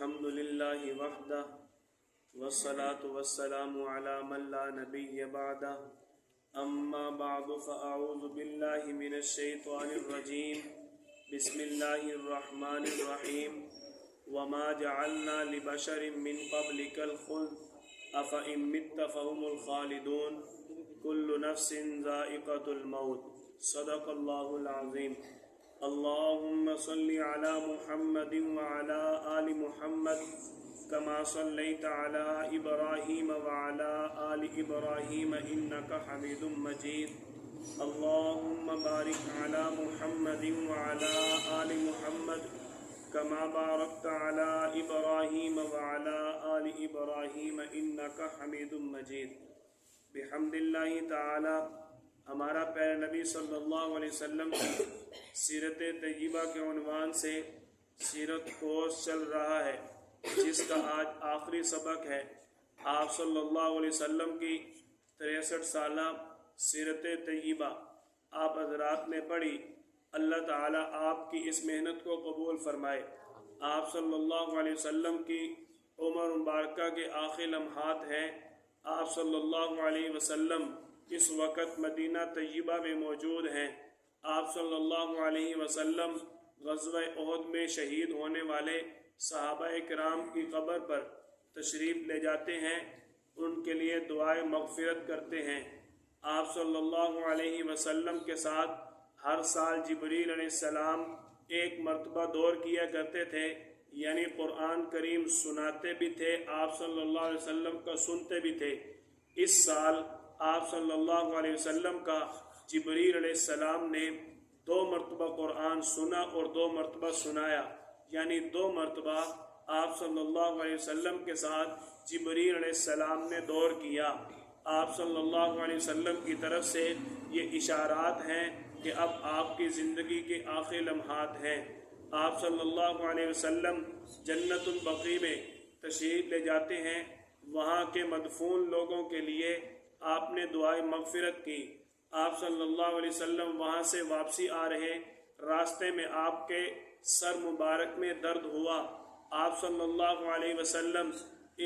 الحمد لله وحده والصلاة والسلام على من لا نبي بعده أما بعد فأعوذ بالله من الشيطان الرجيم بسم الله الرحمن الرحيم وما جعلنا لبشر من قبلك الخلد أفإن مت فهم الخالدون كل نفس ذائقة الموت صدق الله العظيم اللهم صل على محمد وعلى آل محمد كما صليت على إبراهيم وعلى آل إبراهيم إنك حميد مجيد اللهم بارك على محمد وعلى آل محمد كما باركت على إبراهيم وعلى آل إبراهيم إنك حميد مجيد بحمد اللہ تعالی ہمارا پیارے نبی صلی اللہ علیہ وسلم کی سیرت طیبہ کے عنوان سے سیرت کورس چل رہا ہے، جس کا آج آخری سبق ہے۔ آپ صلی اللہ علیہ وسلم کی 63 سالہ سیرت طیبہ آپ حضرات نے پڑھی۔ اللہ تعالیٰ آپ کی اس محنت کو قبول فرمائے۔ آپ صلی اللہ علیہ وسلم کی عمر مبارکہ کے آخری لمحات ہیں۔ آپ صلی اللہ علیہ وسلم اس وقت مدینہ طیبہ میں موجود ہیں۔ آپ صلی اللہ علیہ وسلم غزوہ احد میں شہید ہونے والے صحابہ کرام کی قبر پر تشریف لے جاتے ہیں، ان کے لیے دعائے مغفرت کرتے ہیں۔ آپ صلی اللہ علیہ وسلم کے ساتھ ہر سال جبریل علیہ السلام ایک مرتبہ دور کیا کرتے تھے، یعنی قرآن کریم سناتے بھی تھے، آپ صلی اللہ علیہ وسلم کا سنتے بھی تھے۔ اس سال آپ صلی اللہ علیہ وسلم کا جبریل علیہ السلام نے 2 مرتبہ قرآن سنا اور 2 مرتبہ سنایا، یعنی 2 مرتبہ آپ صلی اللہ علیہ وسلم کے ساتھ جبریل علیہ السلام نے دور کیا۔ آپ صلی اللہ علیہ وسلم کی طرف سے یہ اشارات ہیں کہ اب آپ کی زندگی کے آخری لمحات ہیں۔ آپ صلی اللہ علیہ وسلم جنت البقیع میں تشریف لے جاتے ہیں۔ وہاں کے مدفون لوگوں کے لیے آپ نے دعائے مغفرت کی۔ آپ صلی اللہ علیہ وسلم وہاں سے واپسی آ رہے، راستے میں آپ کے سر مبارک میں درد ہوا۔ آپ صلی اللہ علیہ وسلم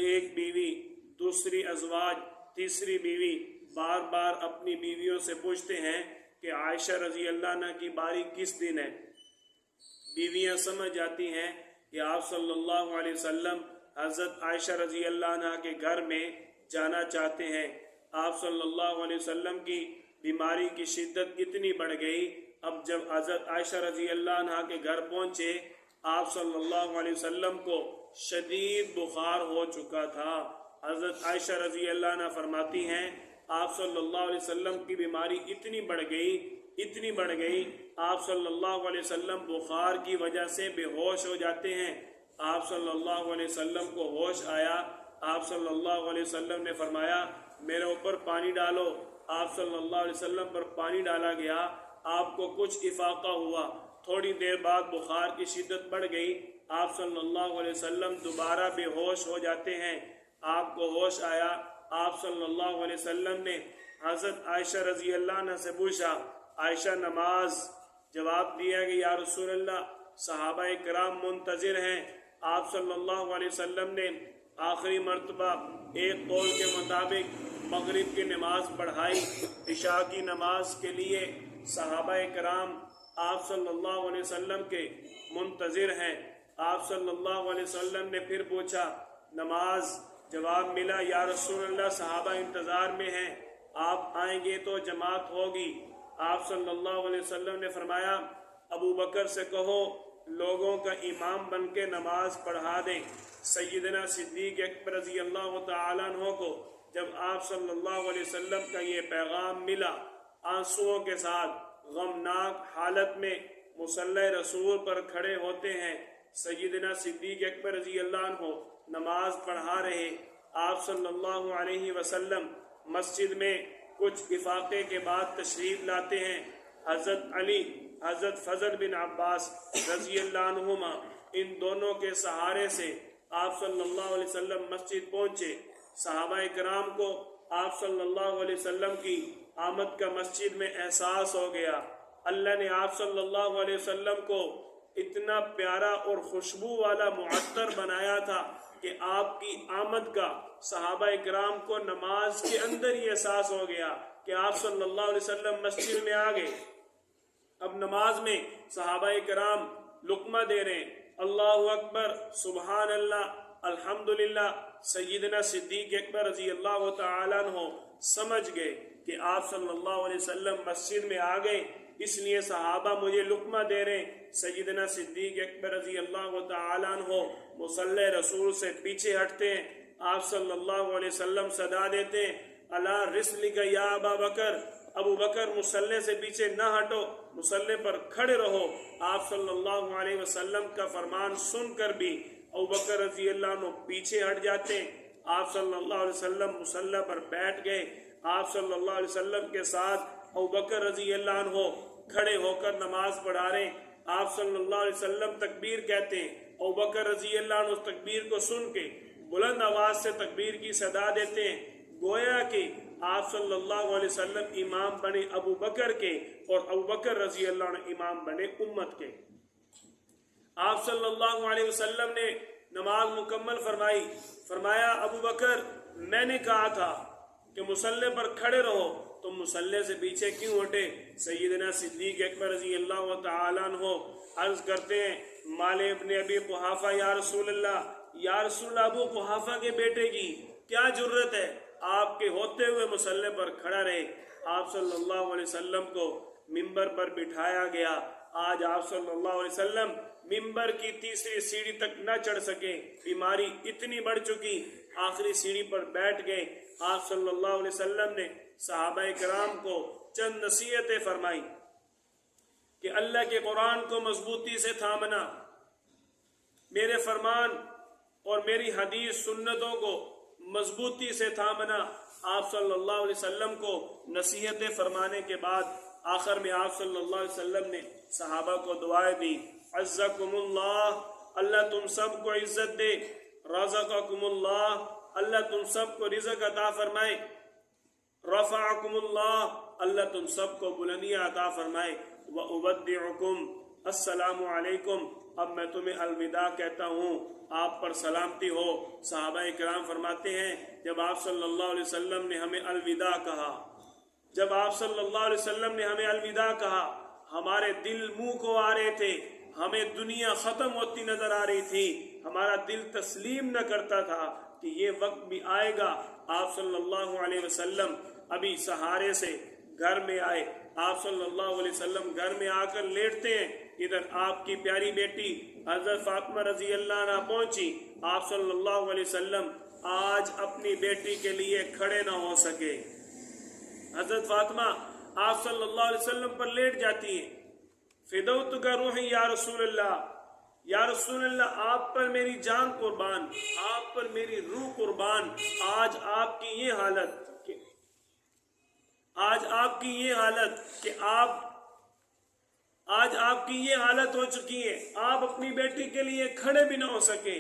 ایک بیوی، دوسری ازواج، تیسری بیوی، بار بار اپنی بیویوں سے پوچھتے ہیں کہ عائشہ رضی اللہ عنہ کی باری کس دن ہے۔ بیویاں سمجھ جاتی ہیں کہ آپ صلی اللہ علیہ وسلم حضرت عائشہ رضی اللہ عنہ کے گھر میں جانا چاہتے ہیں۔ آپ صلی اللہ علیہ وسلم کی بیماری کی شدت اتنی بڑھ گئی، اب جب حضرت عائشہ رضی اللہ عنہ کے گھر پہنچے، آپ صلی اللہ علیہ وسلم کو شدید بخار ہو چکا تھا۔ حضرت عائشہ رضی اللہ عنہ فرماتی ہیں آپ صلی اللہ علیہ وسلم کی بیماری اتنی بڑھ گئی، آپ صلی اللہ علیہ وسلم بخار کی وجہ سے بے ہوش ہو جاتے ہیں۔ آپ صلی اللہ علیہ وسلم کو ہوش آیا، آپ صلی اللہ علیہ وسلم نے فرمایا میرے اوپر پانی ڈالو۔ آپ صلی اللہ علیہ وسلم پر پانی ڈالا گیا، آپ کو کچھ افاقہ ہوا، تھوڑی دیر بعد بخار کی شدت بڑھ گئی، آپ صلی اللہ علیہ وسلم دوبارہ بے ہوش ہو جاتے ہیں۔ آپ کو ہوش آیا، آپ صلی اللہ علیہ وسلم نے حضرت عائشہ رضی اللہ عنہ سے پوچھا عائشہ نماز؟ جواب دیا کہ یا رسول اللہ صحابہ کرام منتظر ہیں۔ آپ صلی اللہ علیہ وسلم نے آخری مرتبہ ایک قول کے مطابق مغرب کی نماز پڑھائی، عشاء کی نماز کے لیے صحابہ کرام آپ صلی اللہ علیہ وسلم کے منتظر ہیں۔ آپ صلی اللہ علیہ وسلم نے پھر پوچھا نماز؟ جواب ملا یا رسول اللہ صحابہ انتظار میں ہیں، آپ آئیں گے تو جماعت ہوگی۔ آپ صلی اللہ علیہ وسلم نے فرمایا ابو بکر سے کہو لوگوں کا امام بن کے نماز پڑھا دیں۔ سیدنا صدیق اکبر رضی اللہ تعالیٰ عنہ کو جب آپ صلی اللہ علیہ وسلم کا یہ پیغام ملا، آنسوؤں کے ساتھ غمناک حالت میں مصلی رسول پر کھڑے ہوتے ہیں۔ سیدنا صدیق اکبر رضی اللہ عنہ نماز پڑھا رہے، آپ صلی اللہ علیہ وسلم مسجد میں کچھ افاقے کے بعد تشریف لاتے ہیں۔ حضرت علی، حضرت فضل بن عباس رضی اللہ عنہما، ان دونوں کے سہارے سے آپ صلی اللہ علیہ وسلم مسجد پہنچے۔ صحابہ کرام کو آپ صلی اللہ علیہ وسلم کی آمد کا مسجد میں احساس ہو گیا۔ اللہ نے آپ صلی اللہ علیہ وسلم کو اتنا پیارا اور خوشبو والا معطر بنایا تھا کہ آپ کی آمد کا صحابہ اکرام کو نماز کے اندر ہی احساس ہو گیا کہ آپ صلی اللہ علیہ وسلم مسجد میں آ گئے۔ اب نماز میں صحابہ کرام لقمہ دے رہے ہیں، اللہ اکبر، سبحان اللہ، الحمدللہ۔ سیدنا صدیق اکبر رضی اللہ تعالیٰ عنہ سمجھ گئے کہ آپ صلی اللہ علیہ وسلم مسجد میں آ گئے، اس لیے صحابہ مجھے لقمہ دے رہے ہیں۔ سیدنا صدیق اکبر رضی اللہ تعالیٰ عنہ مصلی رسول سے پیچھے ہٹتے ہیں، آپ صلی اللہ علیہ وسلم صدا دیتے ہیں، الا رسلک یا ابا بکر، ابو بکر مصلی سے پیچھے نہ ہٹو، مصلی پر کھڑے رہو۔ آپ صلی اللہ علیہ وسلم کا فرمان سن کر بھی ابو بکر رضی اللہ عنہ پیچھے ہٹ جاتے ہیں۔ آپ صلی اللہ علیہ وسلم مصلی پر بیٹھ گئے، آپ صلی اللہ علیہ وسلم کے ساتھ ابو بکر رضی اللہ عنہ کھڑے ہو کر نماز پڑھا رہے ہیں۔ آپ صلی اللہ علیہ وسلم تکبیر کہتے ہیں، ابو بکر رضی اللہ عنہ اس تکبیر کو سن کے بلند آواز سے تکبیر کی صدا دیتے ہیں، گویا کہ آپ صلی اللہ علیہ وسلم امام بنے ابو بکر کے اور ابو بکر رضی اللہ عنہ امام بنے امت کے۔ آپ صلی اللہ علیہ وسلم نے نماز مکمل فرمائی، فرمایا ابو بکر میں نے کہا تھا کہ مصلی پر کھڑے رہو، تم مصلی سے پیچھے کیوں ہٹے؟ سیدنا صدیق اکبر رضی اللہ تعالیٰ عنہ عرض کرتے ہیں، مال ابن ابی قحافہ یا رسول اللہ، یا رسول اللہ، ابو قحافہ کے بیٹے کی کیا جرت ہے آپ کے ہوتے ہوئے مصلی پر کھڑا رہے؟ آپ صلی اللہ علیہ وسلم کو ممبر پر بٹھایا گیا۔ آج آپ صلی اللہ علیہ وسلم ممبر کی تیسری سیڑھی تک نہ چڑھ سکے، بیماری اتنی بڑھ چکی، آخری سیڑھی پر بیٹھ گئے۔ آپ صلی اللہ علیہ وسلم نے صحابہ کرام کو چند نصیحتیں فرمائی کہ اللہ کے قرآن کو مضبوطی سے تھامنا، میرے فرمان اور میری حدیث سنتوں کو مضبوطی سے تھامنا۔ آپ صلی اللہ علیہ وسلم کو نصیحتیں فرمانے کے بعد آخر میں آپ صلی اللہ علیہ وسلم نے صحابہ کو دعائیں دی، عزکم اللہ، اللہ تم سب کو عزت دے، رزقکم اللہ، اللہ تم سب کو رزق عطا فرمائے، رفعکم اللہ، اللہ تم سب کو بلندیاں عطا فرمائے، وَأُبَدِّعُكُمْ، السلام علیکم، اب میں تمہیں الوداع کہتا ہوں، آپ پر سلامتی ہو۔ صحابہ کرام فرماتے ہیں جب آپ صلی اللہ علیہ وسلم نے ہمیں الوداع کہا، جب آپ صلی اللہ علیہ وسلم نے ہمیں الوداع کہا، ہمارے دل منہ کو آ رہے تھے، ہمیں دنیا ختم ہوتی نظر آ رہی تھی، ہمارا دل تسلیم نہ کرتا تھا کہ یہ وقت بھی آئے گا۔ آپ صلی اللہ علیہ وسلم ابھی سہارے سے گھر میں آئے، آپ صلی اللہ علیہ وسلم گھر میں آ کر لیٹتے ہیں، ادھر آپ کی پیاری بیٹی حضرت فاطمہ رضی اللہ عنہ پہنچی۔ آپ صلی اللہ علیہ وسلم آج اپنی بیٹی کے لیے کھڑے نہ ہو سکے۔ حضرت فاطمہ آپ صلی اللہ علیہ وسلم پر لیٹ جاتی ہیں، فدوتک روحی یا رسول اللہ، یا رسول اللہ آپ پر میری جان قربان، آپ پر میری روح قربان، آج آپ کی یہ حالت کہ آج آپ کی یہ حالت ہو چکی ہے، آپ اپنی بیٹی کے لیے کھڑے بھی نہ ہو سکے۔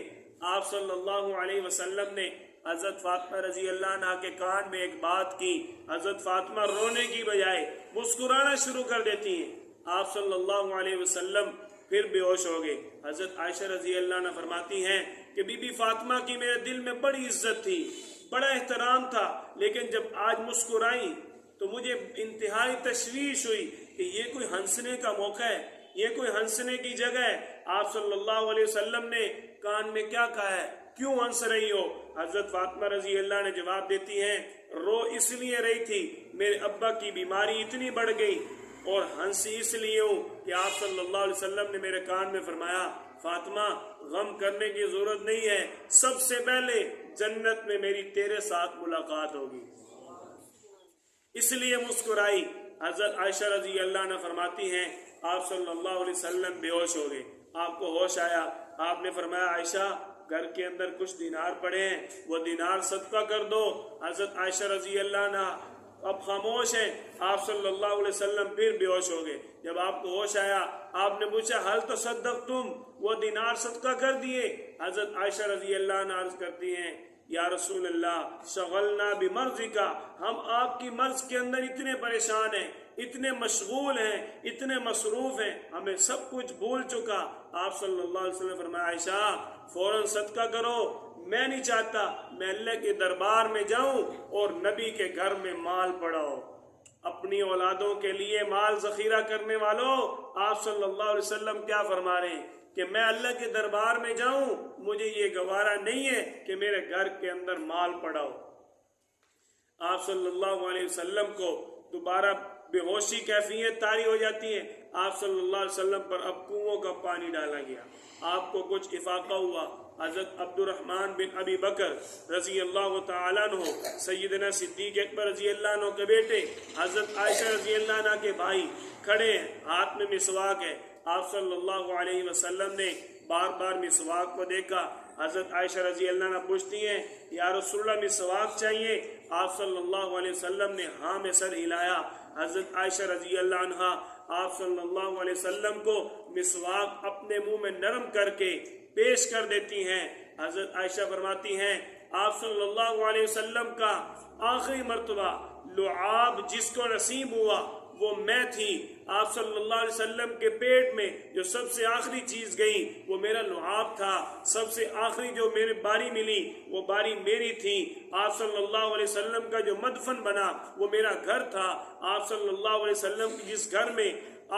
آپ صلی اللہ علیہ وسلم نے حضرت فاطمہ رضی اللہ عنہ کے کان میں ایک بات کی، حضرت فاطمہ رونے کی بجائے مسکرانا شروع کر دیتی ہیں۔ آپ صلی اللہ علیہ وسلم پھر بے ہوش ہو گئے۔ حضرت عائشہ رضی اللہ عنہ فرماتی ہیں کہ بی بی فاطمہ کی میرے دل میں بڑی عزت تھی، بڑا احترام تھا، لیکن جب آج مسکرائی تو مجھے انتہائی تشویش ہوئی کہ یہ کوئی ہنسنے کا موقع ہے، یہ کوئی ہنسنے کی جگہ ہے۔ آپ صلی اللہ علیہ وسلم نے کان میں کیا کہا ہے، کیوں ہنس رہی ہو؟ حضرت فاطمہ رضی اللہ نے جواب دیتی ہیں، رو اس لیے رہی تھی، میرے ابا کی بیماری اتنی بڑھ گئی، اور ہنسی اس لیے ہوں کہ آپ صلی اللہ علیہ وسلم نے میرے کان میں فرمایا، فاطمہ غم کرنے کی ضرورت نہیں ہے، سب سے پہلے جنت میں میری تیرے ساتھ ملاقات ہوگی، اس لیے مسکرائی۔ حضرت عائشہ رضی اللہ عنہ فرماتی ہیں آپ صلی اللہ علیہ وسلم بے ہوش ہو گئے، آپ کو ہوش آیا، آپ نے فرمایا عائشہ گھر کے اندر کچھ دینار پڑے ہیں، وہ دینار صدقہ کر دو۔ حضرت عائشہ رضی اللہ عنہ اب خاموش ہیں، آپ صلی اللہ علیہ وسلم پھر بے ہوش ہو گئے۔ جب آپ کو ہوش آیا آپ نے پوچھا حل تصدقتم، وہ دینار صدقہ کر دیے؟ حضرت عائشہ رضی اللہ عنہ عرض کرتی ہیں یا رسول اللہ شغلنا بمرضک، ہم آپ کی مرض کے اندر اتنے پریشان ہیں، اتنے مشغول ہیں، اتنے مصروف ہیں، ہمیں سب کچھ بھول چکا، آپ صلی اللہ علیہ وسلم نے فرمایا عائشہ فوراً صدقہ کرو، میں نہیں چاہتا میں اللہ کے دربار میں جاؤں اور نبی کے گھر میں مال پڑاؤ۔ اپنی اولادوں کے لیے مال ذخیرہ کرنے والوں، آپ صلی اللہ علیہ وسلم کیا فرما رہے ہیں کہ میں اللہ کے دربار میں جاؤں، مجھے یہ گوارا نہیں ہے کہ میرے گھر کے اندر مال پڑاؤ۔ آپ صلی اللہ علیہ وسلم کو دوبارہ بے ہوشی کیفیت طاری ہو جاتی ہے، آپ صلی اللہ علیہ وسلم پر اب کنووں کا پانی ڈالا گیا، آپ کو کچھ افاقہ ہوا۔ حضرت عبد الرحمن بن ابی بکر رضی اللہ تعالیٰ عنہ، سیدنا صدیق اکبر رضی اللہ عنہ کے بیٹے، حضرت عائشہ رضی اللہ عنہ کے بھائی کھڑے ہیں، ہاتھ میں مسواک ہے۔ آپ صلی اللہ علیہ وسلم نے بار بار مسواک کو دیکھا۔ حضرت عائشہ رضی اللہ عنہ پوچھتی ہیں یا رسول اللہ مسواک چاہیے؟ آپ صلی اللہ علیہ وسلم نے ہاں میں سر ہلایا۔ حضرت عائشہ رضی اللہ عنہ آپ صلی اللہ علیہ وسلم کو مسواک اپنے منہ میں نرم کر کے پیش کر دیتی ہیں۔ حضرت عائشہ فرماتی ہیں آپ صلی اللہ علیہ وسلم کا آخری مرتبہ لعاب جس کو نصیب ہوا وہ میں تھی۔ آپ صلی اللہ علیہ وسلم کے پیٹ میں جو سب سے آخری چیز گئی وہ میرا لعاب تھا، سب سے آخری جو میرے باری ملی وہ باری میری تھی۔ آپ صلی اللہ علیہ وسلم کا جو مدفن بنا وہ میرا گھر تھا۔ آپ صلی اللہ علیہ وسلم کی جس گھر میں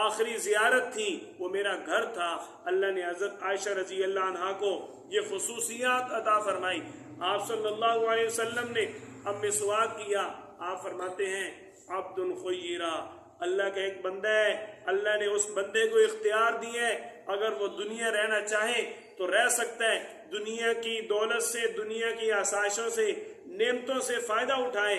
آخری زیارت تھی وہ میرا گھر تھا۔ اللہ نے حضرت عائشہ رضی اللہ عنہا کو یہ خصوصیات عطا فرمائی۔ آپ صلی اللہ علیہ وسلم نے اب مسواک کیا۔ آپ فرماتے ہیں عبد خیرہ، اللہ کا ایک بندہ ہے، اللہ نے اس بندے کو اختیار دی ہے، اگر وہ دنیا رہنا چاہے تو رہ سکتا ہے، دنیا کی دولت سے، دنیا کی آسائشوں سے، نعمتوں سے فائدہ اٹھائے۔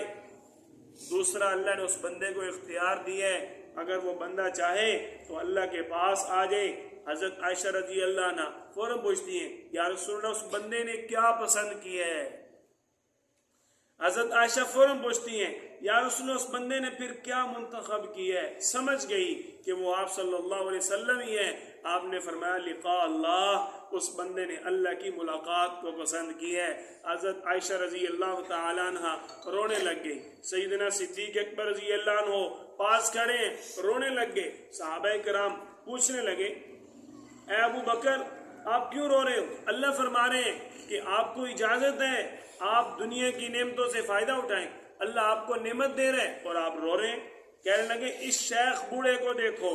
دوسرا اللہ نے اس بندے کو اختیار دی ہے، اگر وہ بندہ چاہے تو اللہ کے پاس آ جائے۔ حضرت عائشہ رضی اللہ عنہ فوراً پوچھتی ہیں یا رسول اللہ اس بندے نے کیا پسند کیا ہے؟ حضرت عائشہ فوراً پوچھتی ہیں یا رسول اللہ اس بندے نے پھر کیا منتخب کیا ہے؟ سمجھ گئی کہ وہ آپ صلی اللہ علیہ وسلم ہی ہیں۔ آپ نے فرمایا لقاء اللہ، اس بندے نے اللہ کی ملاقات کو پسند کی ہے۔ حضرت عائشہ رضی اللہ تعالیٰ عنہ رونے لگ گئی۔ سیدنا صدیق اکبر رضی اللہ عنہ پاس کھڑے ہیں، رونے لگ گئے۔ صحابہ کرام پوچھنے لگے اے ابو بکر آپ کیوں رو رہے ہو؟ اللہ فرما رہے ہیں کہ آپ کو اجازت ہے آپ دنیا کی نعمتوں سے فائدہ اٹھائیں، اللہ آپ کو نعمت دے رہے ہیں اور آپ رو رہے ہیں۔ کہنے لگے اس شیخ بوڑھے کو دیکھو،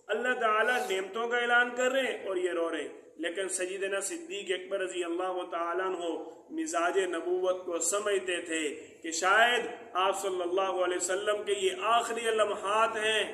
اللہ تعالیٰ نعمتوں کا اعلان کر رہے ہیں اور یہ رو رہے ہیں۔ لیکن سیدنا صدیق اکبر رضی اللہ تعالیٰ عنہ مزاج نبوت کو سمجھتے تھے کہ شاید آپ صلی اللہ علیہ وسلم کے یہ آخری لمحات ہیں،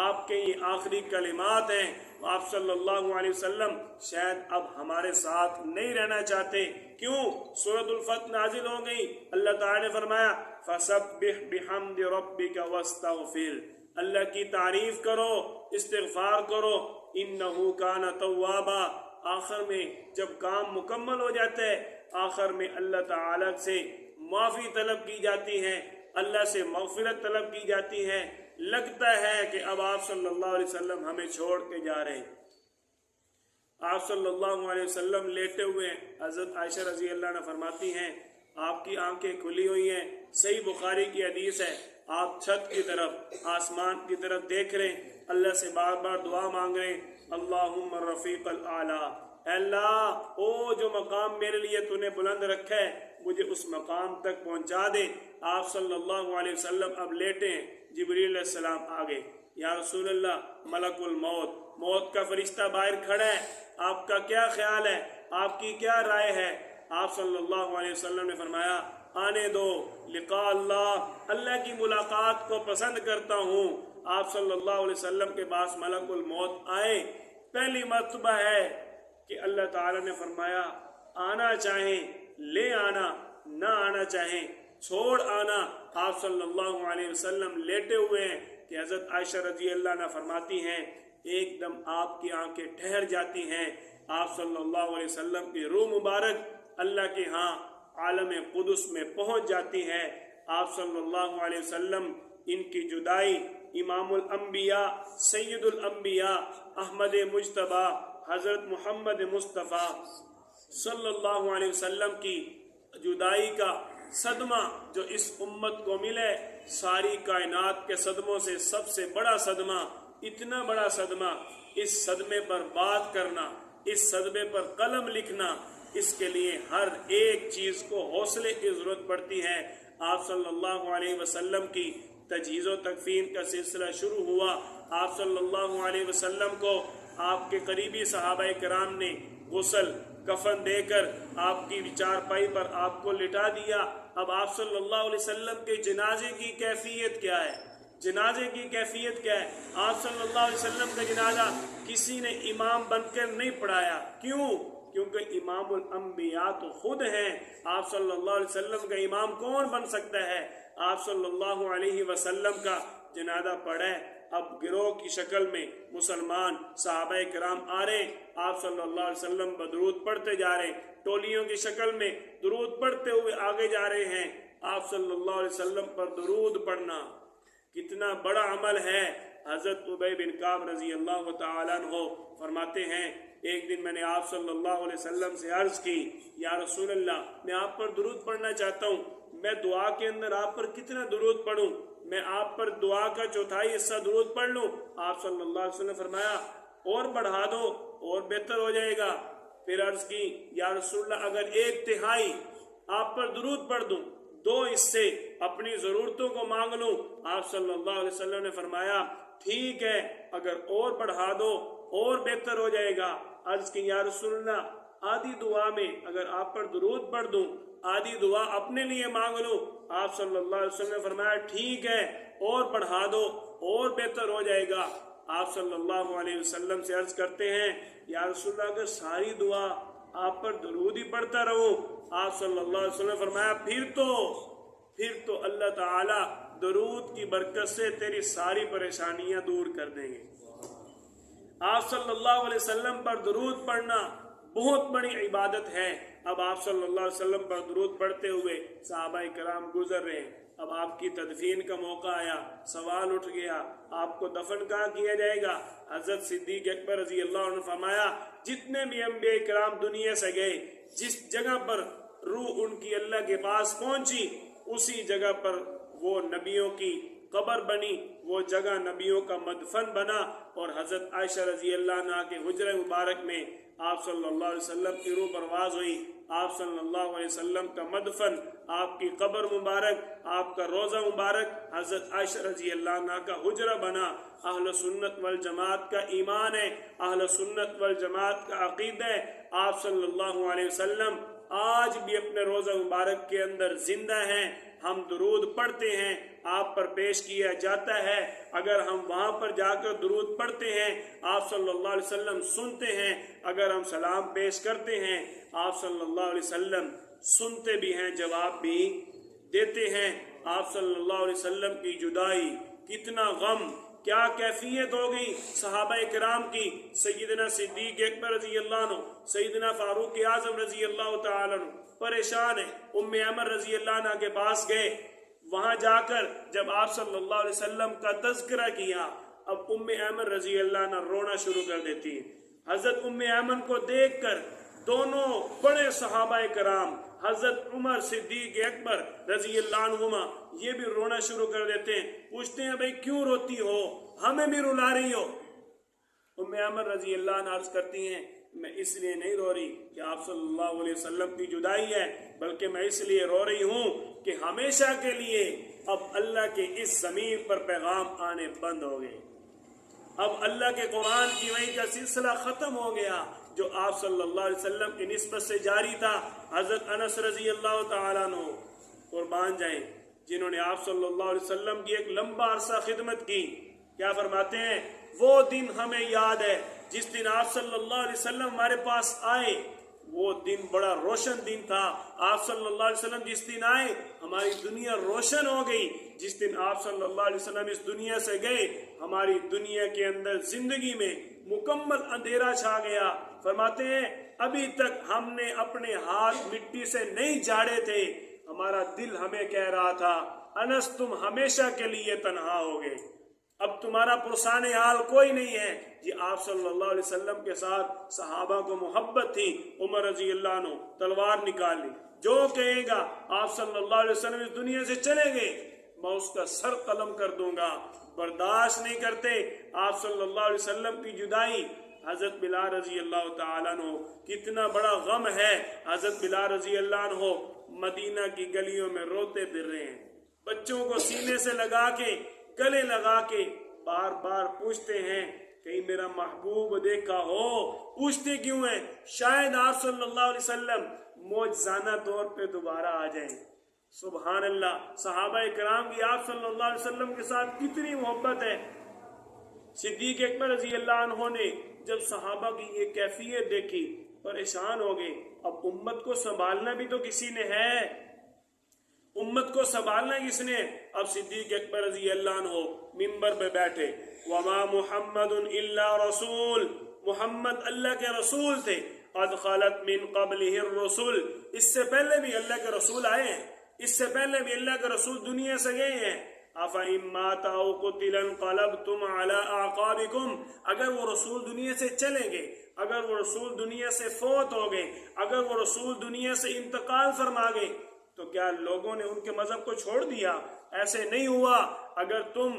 آپ کے یہ آخری کلمات ہیں، آپ صلی اللہ علیہ وسلم شاید اب ہمارے ساتھ نہیں رہنا چاہتے۔ کیوں؟ سورۃ الفتح نازل ہو گئی، اللہ تعالیٰ نے فرمایا فَسَبِّحْ بِحَمْدِ رَبِّكَ وَاسْتَغْفِرْ، اللہ کی تعریف کرو، استغفار کرو، اِنَّهُ كَانَ تَوَّابًا۔ آخر میں جب کام مکمل ہو جاتا ہے، آخر میں اللہ تعالیٰ سے معافی طلب کی جاتی ہے، اللہ سے مغفرت طلب کی جاتی ہے۔ لگتا ہے کہ اب آپ صلی اللہ علیہ وسلم ہمیں چھوڑ کے جا رہے ہیں۔ آپ صلی اللہ علیہ وسلم لیٹے ہوئے ہیں۔ حضرت عائشہ رضی اللہ عنہ فرماتی ہیں آپ کی آنکھیں کھلی ہوئی ہیں، صحیح بخاری کی حدیث ہے، آپ چھت کی طرف، آسمان کی طرف دیکھ رہے ہیں، اللہ سے بار بار دعا مانگ رہے ہیں اللہم الرفیق الاعلیٰ، اے اللہ او جو مقام میرے لیے تو نے بلند رکھا ہے مجھے اس مقام تک پہنچا دے۔ آپ صلی اللہ علیہ وسلم اب لیٹے ہیں، جبریل علیہ السلام آگے، یا رسول اللہ ملک الموت، موت کا فرشتہ باہر کھڑا ہے، آپ کا کیا خیال ہے، آپ کی کیا رائے ہے؟ آپ صلی اللہ علیہ وسلم نے فرمایا آنے دو، لقاء اللہ، اللہ کی ملاقات کو پسند کرتا ہوں۔ آپ صلی اللہ علیہ وسلم کے پاس ملک الموت آئے، پہلی مرتبہ ہے کہ اللہ تعالیٰ نے فرمایا آنا چاہیں لے آنا، نہ آنا چاہیں چھوڑ آنا۔ آپ صلی اللہ علیہ وسلم لیٹے ہوئے ہیں کہ حضرت عائشہ رضی اللہ عنہ فرماتی ہیں ایک دم آپ کی آنکھیں ٹھہر جاتی ہیں، آپ صلی اللہ علیہ وسلم کی روح مبارک اللہ کے ہاں عالم قدس میں پہنچ جاتی ہے۔ آپ صلی اللہ علیہ وسلم ان کی جدائی امام الانبیاء سید الانبیاء احمد مجتبیٰ حضرت محمد مصطفیٰ صلی اللہ علیہ وسلم کی جدائی کا صدمہ جو اس امت کو ملے، ساری کائنات کے صدموں سے سب سے بڑا صدمہ، اتنا بڑا صدمہ، اس صدمے پر بات کرنا، اس صدمے پر قلم لکھنا، اس کے لیے ہر ایک چیز کو حوصلے کی ضرورت پڑتی ہے۔ آپ صلی اللہ علیہ وسلم کی تجہیز و تکفین کا سلسلہ شروع ہوا۔ آپ صلی اللہ علیہ وسلم کو آپ کے قریبی صحابہ کرام نے غسل کفن دے کر آپ کی چارپائی پر آپ کو لٹا دیا۔ اب آپ صلی اللہ علیہ وسلم کے جنازے کی کیفیت کیا ہے؟ جنازے کی کیفیت کیا ہے؟ آپ صلی اللہ علیہ وسلم کا جنازہ کسی نے امام بن کر نہیں پڑھایا۔ کیوں؟ کیونکہ امام الانبیاء تو خود ہیں۔ آپ صلی اللہ علیہ وسلم کا امام کون بن سکتا ہے؟ آپ صلی اللہ علیہ وسلم کا جنازہ پڑھے۔ اب گروہ کی شکل میں مسلمان صحابہ کرام آ رہے، آپ صلی اللہ علیہ وسلم پر درود پڑھتے جا رہے، ٹولیوں کی شکل میں درود پڑھتے ہوئے آگے جا رہے ہیں۔ آپ صلی اللہ علیہ وسلم پر درود پڑھنا کتنا بڑا عمل ہے۔ حضرت ابی بن کعب رضی اللہ تعالیٰ عنہ فرماتے ہیں، ایک دن میں نے آپ صلی اللہ علیہ وسلم سے عرض کی، یا رسول اللہ، میں آپ پر درود پڑھنا چاہتا ہوں، میں دعا کے اندر آپ پر کتنا درود پڑھوں؟ میں آپ پر دعا کا چوتھائی حصہ درود پڑھ لوں؟ آپ صلی اللہ علیہ وسلم نے فرمایا، اور بڑھا دو اور بہتر ہو جائے گا۔ پھر عرض کی، یا رسول اللہ، اگر 1/3 آپ پر درود پڑھ دوں، 2 حصے اپنی ضرورتوں کو مانگ لوں؟ آپ صلی اللہ علیہ وسلم نے فرمایا، ٹھیک ہے، اگر اور بڑھا دو اور بہتر ہو جائے گا۔ عرض کی، یا رسول اللہ، آدھی دعا میں اگر آپ پر درود پڑھ دوں، آدھی دعا اپنے لیے مانگ لوں؟ آپ صلی اللہ علیہ وسلم نے فرمایا، ٹھیک ہے، اور بڑھا دو اور بہتر ہو جائے گا۔ آپ صلی اللہ علیہ وسلم سے عرض کرتے ہیں، یا رسول اللہ، اگر ساری دعا آپ پر درود ہی پڑھتا رہوں؟ آپ صلی اللہ علیہ وسلم نے فرمایا، پھر تو اللہ تعالی درود کی برکت سے تیری ساری پریشانیاں دور کر دیں گے۔ آپ صلی اللہ علیہ وسلم پر درود پڑھنا بہت بڑی عبادت ہے۔ اب آپ صلی اللہ علیہ وسلم پر درود پڑھتے ہوئے صحابہ کرام گزر رہے ہیں۔ اب آپ کی تدفین کا موقع آیا، سوال اٹھ گیا، آپ کو دفن کہاں کیا جائے گا؟ حضرت صدیق اکبر رضی اللہ عنہ نے فرمایا، جتنے بھی انبیاء کرام دنیا سے گئے، جس جگہ پر روح ان کی اللہ کے پاس پہنچی، اسی جگہ پر وہ نبیوں کی قبر بنی، وہ جگہ نبیوں کا مدفن بنا، اور حضرت عائشہ رضی اللہ عنہ کے حجرہ مبارک میں آپ صلی اللہ علیہ وسلم کی روح پرواز ہوئی۔ آپ صلی اللہ علیہ وسلم کا مدفن، آپ کی قبر مبارک، آپ کا روضہ مبارک حضرت عائشہ رضی اللہ عنہ کا حجرہ بنا۔ اہل سنت والجماعت کا ایمان ہے، اہل سنت والجماعت کا عقیدہ ہے، آپ صلی اللہ علیہ وسلم آج بھی اپنے روضہ مبارک کے اندر زندہ ہیں۔ ہم درود پڑھتے ہیں، آپ پر پیش کیا جاتا ہے۔ اگر ہم وہاں پر جا کر درود پڑھتے ہیں، آپ صلی اللہ علیہ وسلم سنتے ہیں۔ اگر ہم سلام پیش کرتے ہیں، آپ صلی اللہ علیہ وسلم سنتے بھی ہیں، جواب بھی دیتے ہیں۔ آپ صلی اللہ علیہ وسلم کی جدائی، کتنا غم، کیا کیفیت ہو گئی صحابہ کرام کی۔ سیدنا صدیق اکبر رضی اللہ عنہ، سیدنا فاروق اعظم رضی اللہ تعالیٰ عنہ پریشان ہیں۔ ام ایمن رضی اللہ عنہ کے پاس گئے، وہاں جا کر جب آپ صلی اللہ علیہ وسلم کا تذکرہ کیا، اب ام ایمن رضی اللہ عنہ رونا شروع کر دیتی ہیں۔ حضرت ام ایمن کو دیکھ کر دونوں بڑے صحابہ کرام، حضرت عمر صدیق اکبر رضی اللہ عنہما، یہ بھی رونا شروع کر دیتے ہیں۔ پوچھتے ہیں، بھئی کیوں روتی ہو؟ ہمیں بھی رلا رہی ہو؟ ام ایمن رضی اللہ عنہ عرض کرتی ہیں، میں اس لیے نہیں رو رہی کہ آپ صلی اللہ علیہ وسلم کی جدائی ہے، بلکہ میں اس لیے رو رہی ہوں کہ ہمیشہ کے لیے اب اللہ کے اس زمین پر پیغام آنے بند ہو گئے۔ اب اللہ کے قرآن کی وحی کا سلسلہ ختم ہو گیا جو آپ صلی اللہ علیہ وسلم کی نسبت سے جاری تھا۔ حضرت انس رضی اللہ تعالیٰ عنہ قربان جائیں، جنہوں نے آپ صلی اللہ علیہ وسلم کی ایک لمبا عرصہ خدمت کی، کیا فرماتے ہیں؟ وہ دن ہمیں یاد ہے جس دن آپ صلی اللہ علیہ وسلم ہمارے پاس آئے، وہ دن بڑا روشن دن تھا۔ آپ صلی اللہ علیہ وسلم جس دن آئے، ہماری دنیا روشن ہو گئی۔ جس دن آپ صلی اللہ علیہ وسلم اس دنیا سے گئے، ہماری دنیا کے اندر زندگی میں مکمل اندھیرا چھا گیا۔ فرماتے ہیں، ابھی تک ہم نے اپنے ہاتھ مٹی سے نہیں جھاڑے تھے، ہمارا دل ہمیں کہہ رہا تھا، انس تم ہمیشہ کے لیے تنہا ہو گئے، اب تمہارا پرسان حال کوئی نہیں ہے۔ یہ آپ صلی اللہ علیہ وسلم کے ساتھ صحابہ کو محبت تھی۔ عمر رضی اللہ عنہ تلوار نکال لی، جو کہے گا آپ صلی اللہ علیہ وسلم اس دنیا سے چلے گئے، میں اس کا سر قلم کر دوں گا۔ برداشت نہیں کرتے آپ صلی اللہ علیہ وسلم کی جدائی۔ حضرت بلال رضی اللہ تعالیٰ عنہ، کتنا بڑا غم ہے، حضرت بلال رضی اللہ عنہ مدینہ کی گلیوں میں روتے پھر رہے ہیں، بچوں کو سینے سے لگا کے، گلے لگا کے بار بار پوچھتے ہیں کہیں میرا محبوب دیکھا ہو۔ پوچھتے کیوں ہیں؟ شاید آپ صلی اللہ علیہ وسلم معجزانہ طور پہ دوبارہ آ جائیں۔ سبحان اللہ، صحابہ کرام کی آپ صلی اللہ علیہ وسلم کے ساتھ کتنی محبت ہے۔ صدیق اکبر رضی اللہ عنہ نے جب صحابہ کی یہ کیفیت دیکھی پریشان ہو گئے، اب امت کو سنبھالنا بھی تو کسی نے ہے، امت کو سنبھالنا کس نے؟ اب صدیق اکبر رضی اللہ عنہ منبر پہ بیٹھے، وما محمد الا رسول، محمد اللہ کے رسول تھے، قد خلت من قبلہ الرسل، اس سے پہلے بھی اللہ کے رسول آئے ہیں، اس سے پہلے بھی اللہ کے رسول دنیا سے گئے ہیں۔ أَفَإِن مَّاتَ أَوْ قُتِلَ انقلبتم عَلَىٰ أَعْقَابِكُمْ، اگر وہ رسول دنیا سے چلیں گے، اگر وہ رسول دنیا سے فوت ہو گئے، اگر وہ رسول دنیا سے انتقال فرما گئے تو کیا لوگوں نے ان کے مذہب کو چھوڑ دیا؟ ایسے نہیں ہوا۔ اگر تم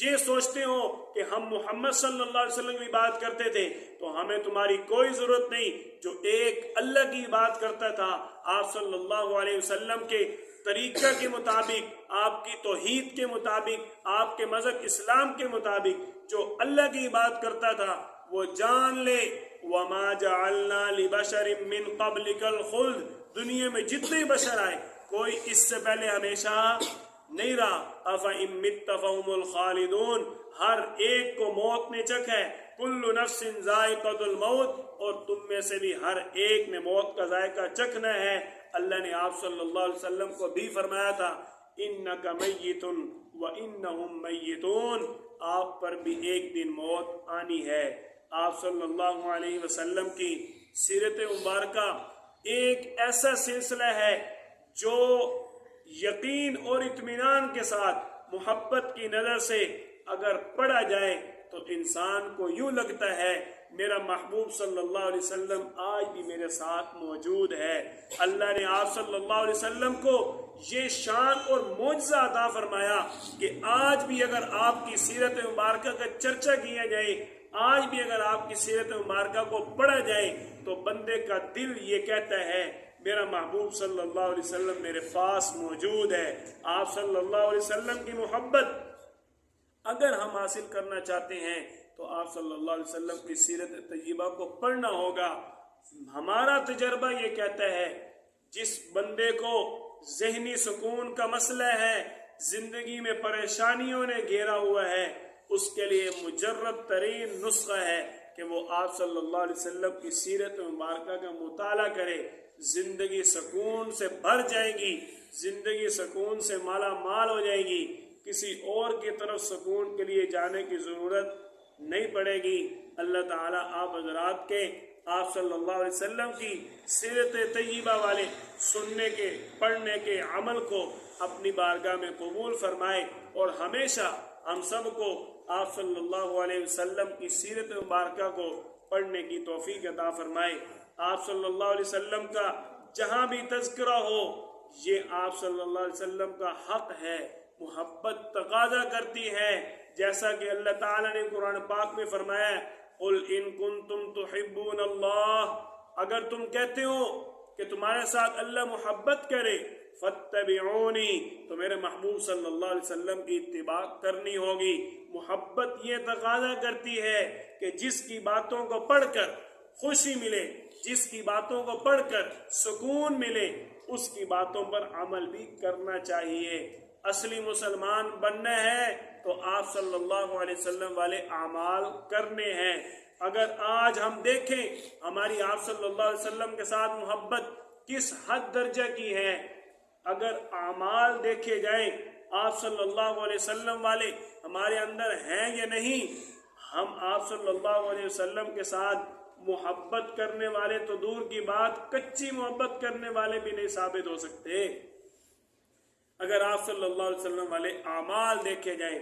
یہ سوچتے ہو کہ ہم محمد صلی اللہ علیہ وسلم کی بات کرتے تھے تو ہمیں تمہاری کوئی ضرورت نہیں، جو ایک اللہ کی بات کرتا تھا، آپ صلی اللہ علیہ وسلم کے طریقہ کے مطابق، آپ کی توحید کے مطابق، آپ کے مذہب اسلام کے مطابق جو اللہ کی بات کرتا تھا وہ جان لے۔ وَمَا جَعَلْنَا لِبَشَرٍ مِّن قَبْلِكَ الْخُلْدَ، دنیا میں جتنے بشر آئے کوئی اس سے پہلے ہمیشہ نہیں رہا۔ أَفَإِن مِّتَّ فَهُمُ الْخَالِدُونَ، ہر ایک کو موت نے چکھا ہے، كُلُّ نَفْسٍ ذَائِقَةُ الْمَوْتِ، اور تم میں سے بھی ہر ایک نے موت کا ذائقہ چکھنا ہے۔ اللہ نے آپ صلی اللہ علیہ وسلم کو بھی فرمایا تھا إِنَّكَ مَيِّتٌ وَإِنَّهُمْ مَيِّتُونَ، آپ پر بھی ایک دن موت آنی ہے۔ آپ صلی اللہ علیہ وسلم کی سیرت مبارکہ ایک ایسا سلسلہ ہے جو یقین اور اطمینان کے ساتھ محبت کی نظر سے اگر پڑھا جائے تو انسان کو یوں لگتا ہے میرا محبوب صلی اللہ علیہ وسلم آج بھی میرے ساتھ موجود ہے۔ اللہ نے آپ صلی اللہ علیہ وسلم کو یہ شان اور معجزہ عطا فرمایا کہ آج بھی اگر آپ کی سیرت مبارکہ کا چرچا کیا جائے، آج بھی اگر آپ کی سیرت مبارکہ کو پڑھا جائے تو بندے کا دل یہ کہتا ہے میرا محبوب صلی اللہ علیہ وسلم میرے پاس موجود ہے۔ آپ صلی اللہ علیہ وسلم کی محبت اگر ہم حاصل کرنا چاہتے ہیں تو آپ صلی اللہ علیہ وسلم کی سیرت طیبہ کو پڑھنا ہوگا۔ ہمارا تجربہ یہ کہتا ہے جس بندے کو ذہنی سکون کا مسئلہ ہے، زندگی میں پریشانیوں نے گھیرا ہوا ہے، اس کے لیے مجرد ترین نسخہ ہے کہ وہ آپ صلی اللہ علیہ وسلم کی سیرت مبارکہ کا مطالعہ کرے۔ زندگی سکون سے بھر جائے گی، زندگی سکون سے مالا مال ہو جائے گی، کسی اور کی طرف سکون کے لیے جانے کی ضرورت نہیں پڑے گی۔ اللہ تعالیٰ آپ حضرات کے آپ صلی اللہ علیہ وسلم کی سیرت طیبہ والے سننے کے، پڑھنے کے عمل کو اپنی بارگاہ میں قبول فرمائے، اور ہمیشہ ہم سب کو آپ صلی اللہ علیہ وسلم کی سیرت مبارکہ کو پڑھنے کی توفیق عطا فرمائے۔ آپ صلی اللہ علیہ وسلم کا جہاں بھی تذکرہ ہو یہ آپ صلی اللہ علیہ وسلم کا حق ہے، محبت تقاضا کرتی ہے، جیسا کہ اللہ تعالیٰ نے قرآن پاک میں فرمایا ہے قُلْ إِن كُنتُمْ تُحِبُّونَ اللَّهَ، اگر تم کہتے ہو کہ تمہارے ساتھ اللہ محبت کرے فَاتَّبِعُونِي، تو میرے محبوب صلی اللہ علیہ وسلم کی اتباع کرنی ہوگی۔ محبت یہ تقاضا کرتی ہے کہ جس کی باتوں کو پڑھ کر خوشی ملے، جس کی باتوں کو پڑھ کر سکون ملے، اس کی باتوں پر عمل بھی کرنا چاہیے۔ اصلی مسلمان بننا ہے تو آپ صلی اللہ علیہ وسلم والے اعمال کرنے ہیں۔ اگر آج ہم دیکھیں ہماری آپ صلی اللہ علیہ وسلم کے ساتھ محبت کس حد درجہ کی ہے، اگر اعمال دیکھے جائیں آپ صلی اللہ علیہ وسلم والے ہمارے اندر ہیں یا نہیں، ہم آپ صلی اللہ علیہ وسلم کے ساتھ محبت کرنے والے تو دور کی بات، کچی محبت کرنے والے بھی نہیں ثابت ہو سکتے۔ اگر آپ صلی اللہ علیہ وسلم والے اعمال دیکھے جائیں،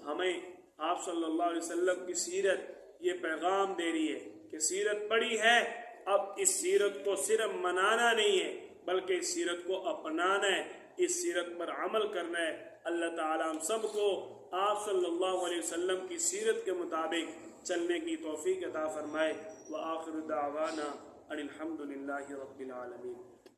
ہمیں آپ صلی اللہ علیہ وسلم کی سیرت یہ پیغام دے رہی ہے کہ سیرت پڑھی ہے، اب اس سیرت کو صرف منانا نہیں ہے بلکہ اس سیرت کو اپنانا ہے، اس سیرت پر عمل کرنا ہے۔ اللہ تعالی ہم سب کو آپ صلی اللہ علیہ وسلم کی سیرت کے مطابق چلنے کی توفیق عطا فرمائے۔ وآخر دعوانا ان الحمد للہ رب العالمین۔